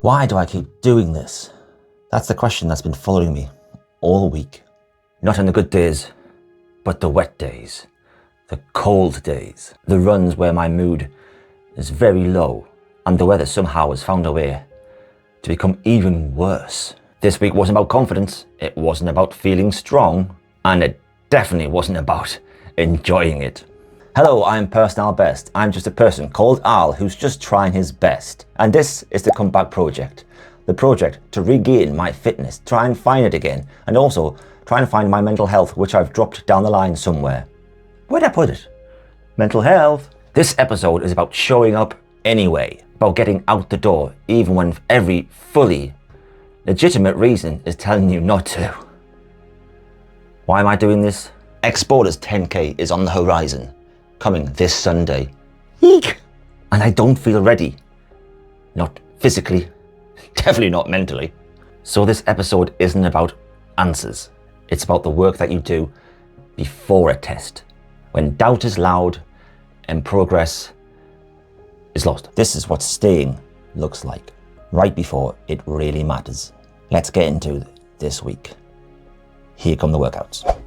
Why do I keep doing this? That's the question that's been following me all week. Not on the good days, but the wet days, the cold days, the runs where my mood is very low and the weather somehow has found a way to become even worse. This week wasn't about confidence, it wasn't about feeling strong, and it definitely wasn't about enjoying it. Hello, I'm Personalbest. I'm just a person called Al who's just trying his best. And this is the Comeback Project. The project to regain my fitness, try and find it again, and also try and find my mental health, which I've dropped down the line somewhere. Where'd I put it? Mental health. This episode is about showing up anyway, about getting out the door, even when every fully legitimate reason is telling you not to. Why am I doing this? XBorders 10K is on the horizon, coming this Sunday. Eek! And I don't feel ready. Not physically, definitely not mentally. So this episode isn't about answers. It's about the work that you do before a test, when doubt is loud and progress is lost. This is what staying looks like, right before it really matters. Let's get into this week. Here come the workouts.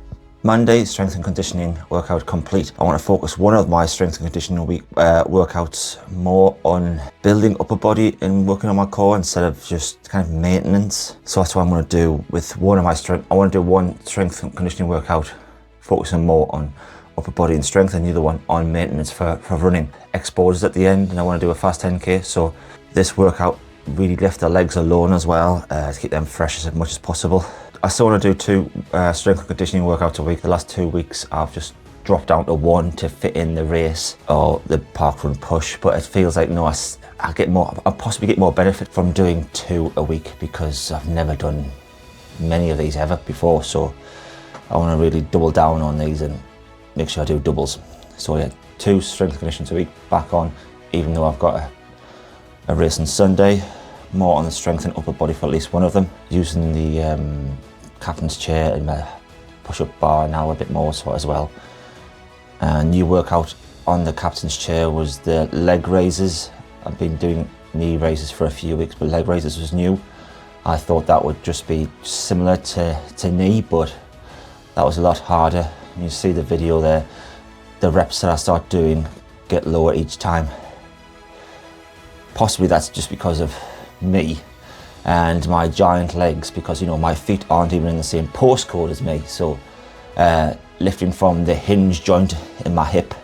Monday, strength and conditioning workout complete. I want to focus one of my strength and conditioning workouts more on building upper body and working on my core instead of just kind of maintenance. So that's what I'm going to do with one of my strength. I want to do one strength and conditioning workout, focusing more on upper body and strength, and the other one on maintenance for running. XBorders at the end, and I want to do a fast 10K. So this workout really left the legs alone as well, to keep them fresh as much as possible. I still want to do two strength and conditioning workouts a week. The last 2 weeks I've just dropped down to one to fit in the race or the park run push, but it feels like no, I'll possibly get more benefit from doing 2 a week because I've never done many of these ever before. So I want to really double down on these and make sure I do doubles. So yeah, 2 strength and conditioning a week back on, even though I've got a race on Sunday. More on the strength and upper body for at least one of them, using the captain's chair and my push-up bar now a bit more so as well. New workout on the captain's chair was the leg raises. I've been doing knee raises for a few weeks, but leg raises was new. I thought that would just be similar to knee, but that was a lot harder. You see the video there, the reps that I start doing get lower each time. Possibly that's just because of me and my giant legs, because you know my feet aren't even in the same postcode as me, so lifting from the hinge joint in my hip,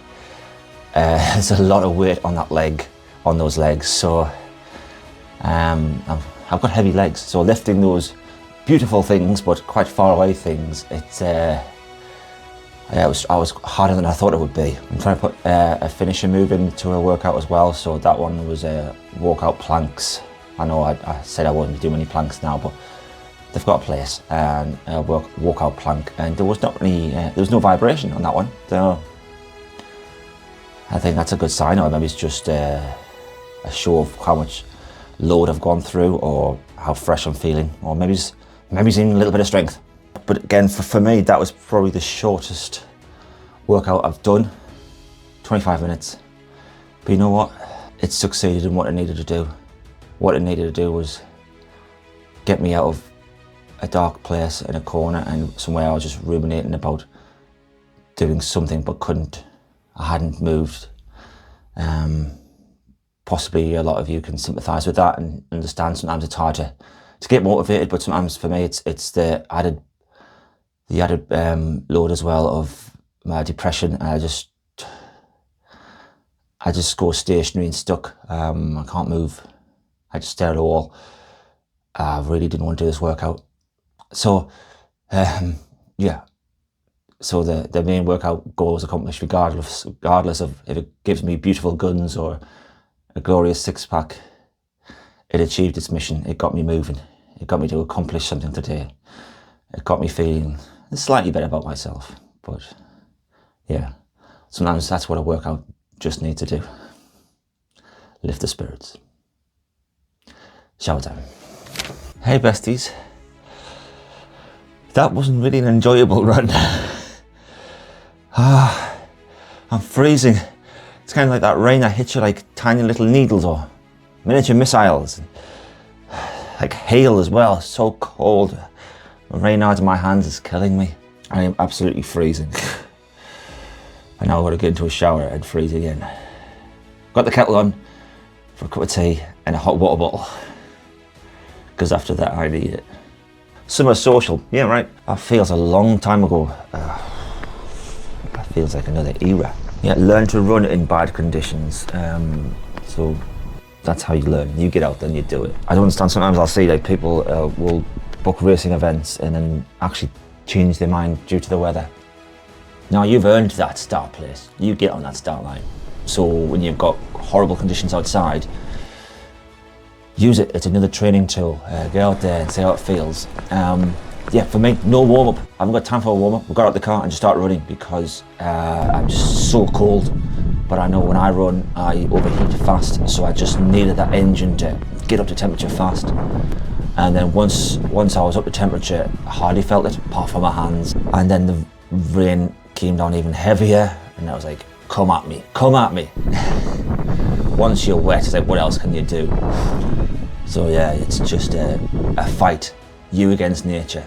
there's a lot of weight on that leg, on those legs, so I've got heavy legs, so lifting those beautiful things but quite far away things, I was harder than I thought it would be. I'm trying to put a finisher move into a workout as well, so that one was walkout planks. I know I said I wouldn't be doing any planks now, but they've got a place, and walkout plank, and there was no vibration on that one, so I think that's a good sign, or maybe it's just a show of how much load I've gone through, or how fresh I'm feeling, or maybe it's even a little bit of strength. But again, for me, that was probably the shortest workout I've done, 25 minutes. But you know what? It succeeded in what it needed to do. What it needed to do was get me out of a dark place in a corner and somewhere I was just ruminating about doing something but couldn't. I hadn't moved. Possibly a lot of you can sympathise with that and understand sometimes it's hard to get motivated, but sometimes for me it's the added load as well of my depression. I just go stationary and stuck. I can't move. I just stare at a wall. I really didn't want to do this workout. So, yeah. So the main workout goal is accomplished regardless of if it gives me beautiful guns or a glorious six-pack. It achieved its mission. It got me moving. It got me to accomplish something today. It got me feeling slightly better about myself. But yeah, sometimes that's what a workout just needs to do. Lift the spirits. Shower time. Hey besties. That wasn't really an enjoyable run. I'm freezing. It's kind of like that rain that hits you like tiny little needles or miniature missiles. like hail as well, so cold. The rain out of my hands is killing me. I am absolutely freezing. And now I've got to get into a shower and freeze again. Got the kettle on for a cup of tea and a hot water bottle. Because after that I need it. Summer social, yeah right. That feels a long time ago. That feels like another era. Yeah, learn to run in bad conditions. So that's how you learn. You get out there and you do it. I don't understand, sometimes I'll see like people will book racing events and then actually change their mind due to the weather. Now you've earned that start place. You get on that start line. So when you've got horrible conditions outside, use it. It's another training tool. Get out there and see how it feels. Yeah, for me, no warm up. I haven't got time for a warm up. We got out the car and just start running because I'm just so cold. But I know when I run, I overheat fast. So I just needed that engine to get up to temperature fast. And then once I was up to temperature, I hardly felt it, apart from my hands. And then the rain came down even heavier, and I was like, come at me, come at me. Once you're wet, it's like, what else can you do? So yeah, it's just a fight, you against nature.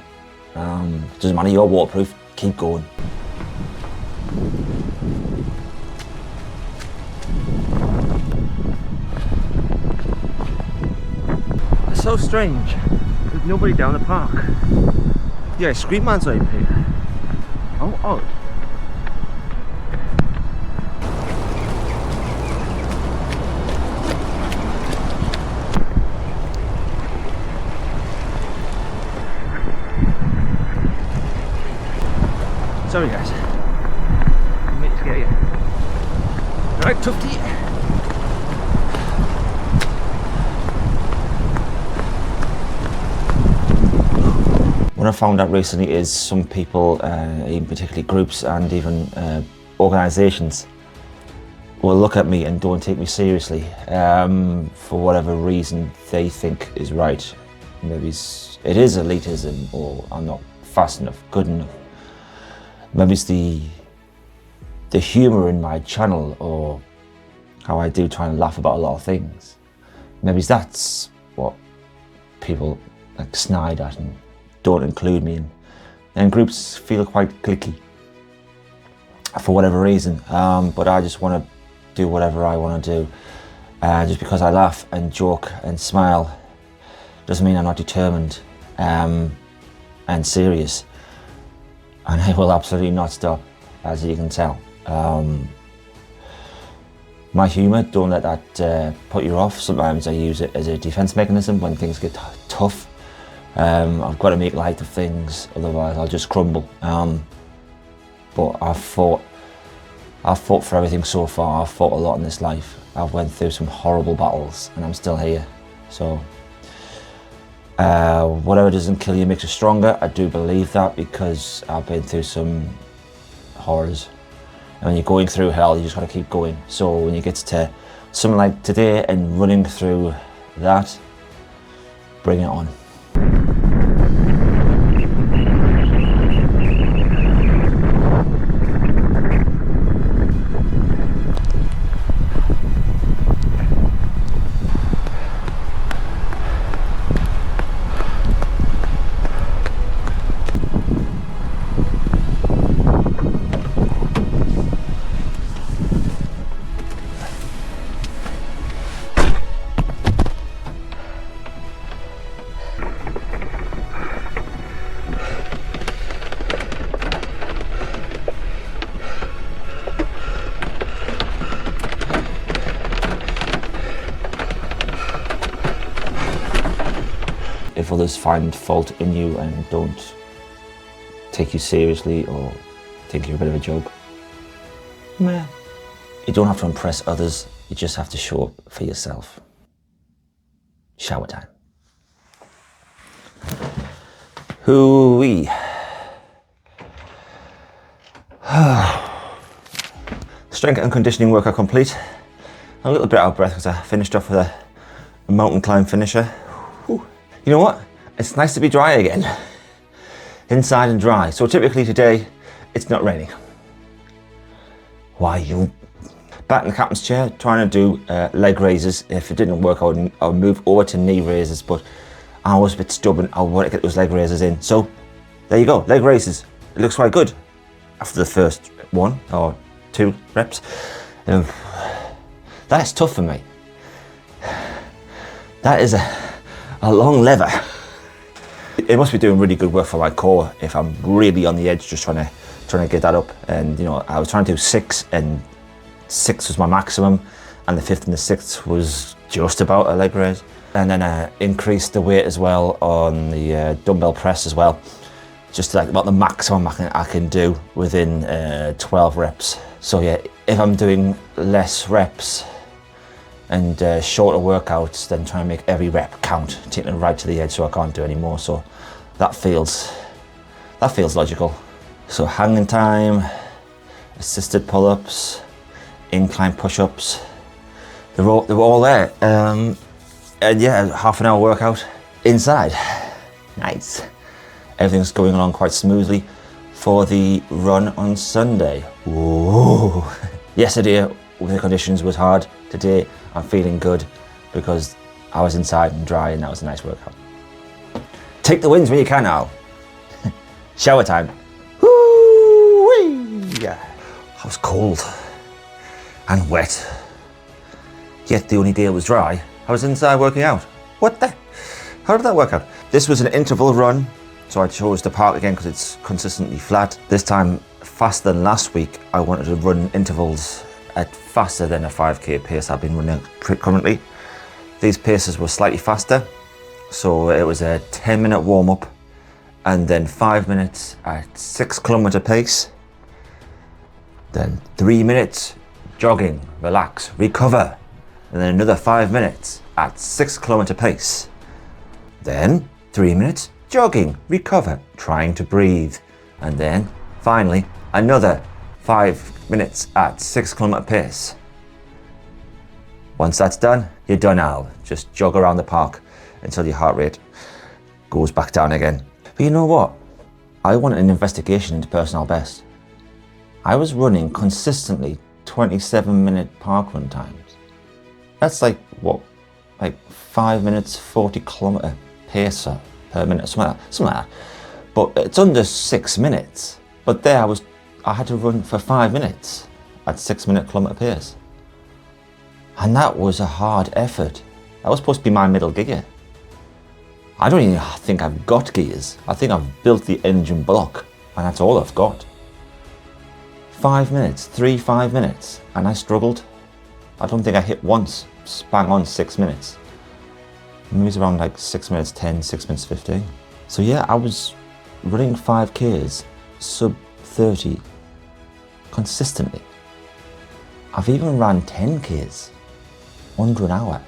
Doesn't matter, you're waterproof, keep going. So strange. There's nobody down the park. Yeah, Scream Man's over here. How odd. Sorry guys. I meant to scare you. Alright, Tufty. What I found out recently is some people, even particularly groups and even organisations, will look at me and don't take me seriously for whatever reason they think is right. Maybe it is elitism, or I'm not fast enough, good enough. Maybe it's the humour in my channel, or how I do try and laugh about a lot of things. Maybe that's what people like snide at and don't include me in. And groups feel quite cliquey for whatever reason. But I just want to do whatever I want to do. Just because I laugh and joke and smile doesn't mean I'm not determined and serious. And I will absolutely not stop, as you can tell. My humour, don't let that put you off. Sometimes I use it as a defence mechanism when things get tough. I've got to make light of things, otherwise I'll just crumble. But I've fought for everything so far. I've fought a lot in this life. I've went through some horrible battles and I'm still here. So whatever doesn't kill you makes you stronger. I do believe that, because I've been through some horrors. And when you're going through hell, you just got to keep going. So when you get to something like today and running through that, bring it on. If others find fault in you and don't take you seriously or think you're a bit of a joke, meh. You don't have to impress others, you just have to show up for yourself. Shower time. Hoo-wee. Strength and conditioning workout complete. A little bit out of breath because I finished off with a mountain climb finisher. Whew. You know what? It's nice to be dry again. Inside and dry. So typically today, it's not raining. Why you? Back in the captain's chair, trying to do leg raises. If it didn't work, I would move over to knee raises, but I was a bit stubborn. I wanted to get those leg raises in. So there you go, leg raises. It looks quite good after the first 1 or 2 reps. That is tough for me. That is a long lever. It must be doing really good work for my core if I'm really on the edge, just trying to get that up. And you know, I was trying to do 6, and 6 was my maximum, and the 5th and the 6th was just about a leg raise. And then I increased the weight as well on the dumbbell press as well, just to like about the maximum I can do within 12 reps. So yeah, if I'm doing less reps and shorter workouts, then try and make every rep count, taking it right to the edge so I can't do any more. So that feels logical. So hanging time, assisted pull-ups, incline push-ups, they were all there. And yeah, half an hour workout inside. Nice. Everything's going along quite smoothly for the run on Sunday. Whoa. Yesterday, with the conditions, was hard. Today, I'm feeling good because I was inside and dry, and that was a nice workout. Take the wins when you can, Al. Shower time. Woo-wee. I was cold and wet, yet the only day it was dry, I was inside working out. What the? How did that work out? This was an interval run, so I chose to park again because it's consistently flat. This time, faster than last week, I wanted to run intervals at faster than a 5k pace I've been running currently. These paces were slightly faster, so it was a 10-minute warm-up and then 5 minutes at 6km pace, then 3 minutes jogging, relax, recover, and then another 5 minutes at 6km pace, then 3 minutes jogging, recover, trying to breathe, and then finally another 5 minutes at 6km pace. Once that's done, you're done, Al. Just jog around the park until your heart rate goes back down again. But you know what? I wanted an investigation into Personalbest. I was running consistently 27-minute park run times. That's like, what, like 5 minutes, 40km pace per minute, something like that. But it's under 6 minutes. But there I had to run for 5 minutes at 6-minute kilometre pace. And that was a hard effort. That was supposed to be my middle gear. I don't even think I've got gears. I think I've built the engine block, and that's all I've got. 5 minutes, 5 minutes, and I struggled. I don't think I hit once, bang on 6 minutes. Maybe it's around like 6 minutes 10, 6 minutes 15. So yeah, I was running 5Ks, sub 30, consistently. I've even ran 10Ks, under an hour.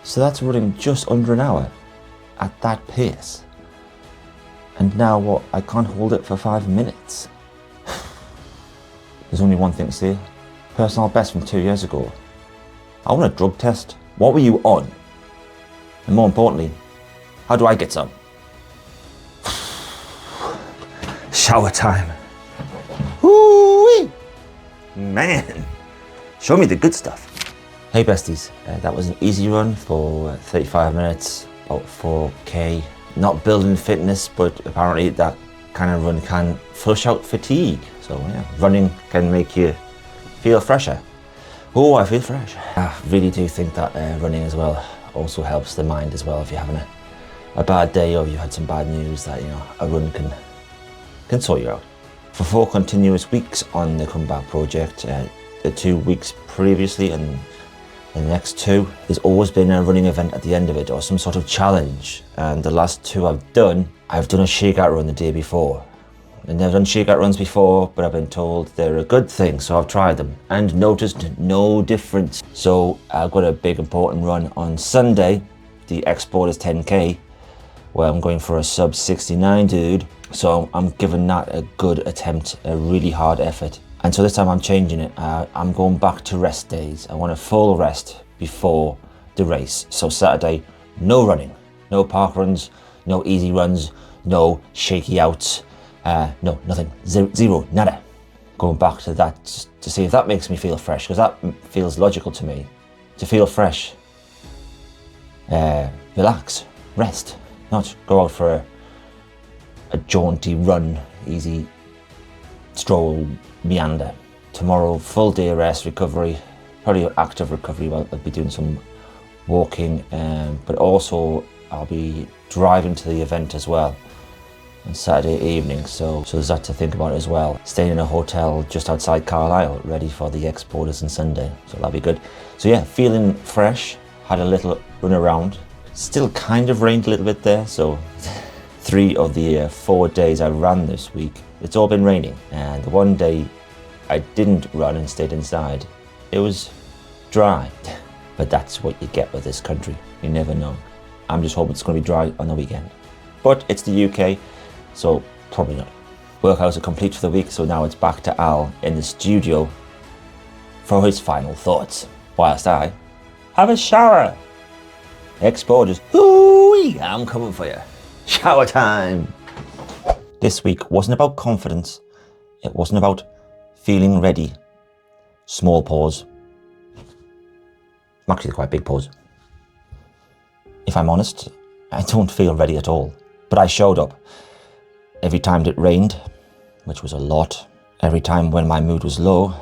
So that's running just under an hour at that pace. And now what, I can't hold it for 5 minutes. There's only one thing to say. Personalbest from 2 years ago. I want a drug test. What were you on? And more importantly, how do I get some? Shower time. Woo-wee! Man, show me the good stuff. Hey besties, that was an easy run for 35 minutes, about 4k. Not building fitness, but apparently that kind of run can flush out fatigue. So yeah, running can make you feel fresher. Oh, I feel fresh. I really do think that running as well also helps the mind as well. If you're having a bad day or you've had some bad news, that, you know, a run can sort you out. For 4 continuous weeks on the comeback project, the 2 weeks previously and the next 2, there's always been a running event at the end of it or some sort of challenge. And the last 2 I've done a shakeout run the day before. I've never done shakeout runs before, but I've been told they're a good thing, so I've tried them and noticed no difference. So I've got a big important run on Sunday, the XBorders 10k, where I'm going for a sub 69 dude. So I'm giving that a good attempt, a really hard effort. And so this time I'm changing it. I'm going back to rest days. I want a full rest before the race. So Saturday, no running, no park runs, no easy runs, no shaky outs, no, nothing, zero, nada. Going back to that to see if that makes me feel fresh, because that feels logical to me. To feel fresh, relax, rest, not go out for a jaunty run, easy stroll, meander. Tomorrow, full day rest, recovery, probably active recovery. I'll be doing some walking, but also I'll be driving to the event as well on Saturday evening, so there's that to think about as well. Staying in a hotel just outside Carlisle, ready for the XBorders on Sunday, so that'll be good. So yeah, feeling fresh, had a little run around. Still kind of rained a little bit there, so 3 of the 4 days I ran this week, it's all been raining. And the one day I didn't run and stayed inside, it was dry. But that's what you get with this country, you never know. I'm just hoping it's going to be dry on the weekend. But it's the UK, so probably not. Workouts are complete for the week, so now it's back to Al in the studio for his final thoughts, whilst I have a shower. XBorders, hoo-wee, I'm coming for you. Shower time. This week wasn't about confidence, it wasn't about feeling ready. Small pause. Actually quite a big pause. If I'm honest, I don't feel ready at all, but I showed up. Every time it rained, which was a lot. Every time when my mood was low,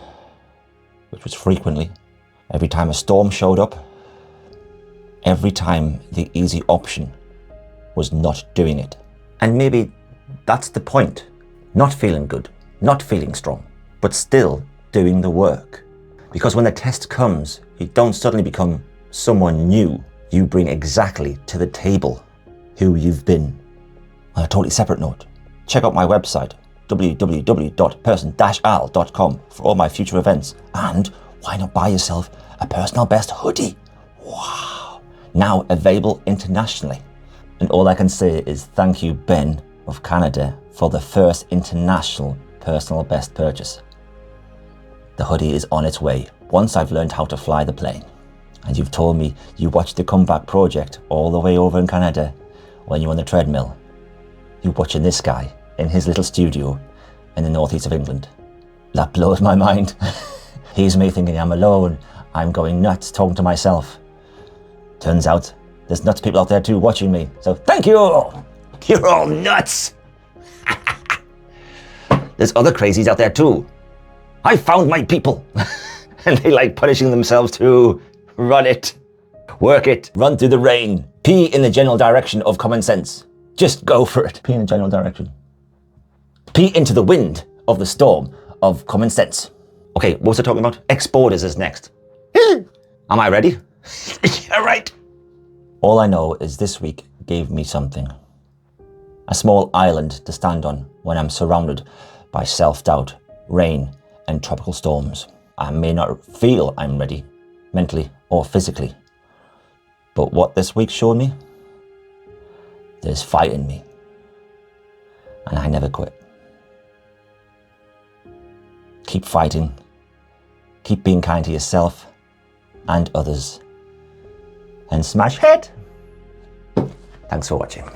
which was frequently. Every time a storm showed up. Every time the easy option was not doing it. And maybe that's the point. Not feeling good, not feeling strong, but still doing the work. Because when the test comes, you don't suddenly become someone new. You bring exactly to the table who you've been. On a totally separate note, check out my website, www.person-al.com, for all my future events. And why not buy yourself a Personalbest hoodie? Wow! Now available internationally. And all I can say is thank you, Ben of Canada, for the first international Personalbest purchase. The hoodie is on its way, once I've learned how to fly the plane. And you've told me you watched the comeback project all the way over in Canada when you're on the treadmill. You're watching this guy in his little studio in the northeast of England. That blows my mind. Here's me thinking I'm alone, I'm going nuts, talking to myself. Turns out there's nuts people out there too watching me, so thank you all. You're all nuts. There's other crazies out there too. I found my people. And they like punishing themselves too. Run it. Work it. Run through the rain. Pee in the general direction of common sense. Just go for it. Pee in the general direction. Pee into the wind of the storm of common sense. Okay, what was I talking about? XBorders is next. Am I ready? Yeah, right. All I know is this week gave me something. A small island to stand on when I'm surrounded by self-doubt, rain, and tropical storms. I may not feel I'm ready, mentally or physically. But what this week showed me, there's fight in me. And I never quit. Keep fighting. Keep being kind to yourself and others. And smash head. Thanks for watching.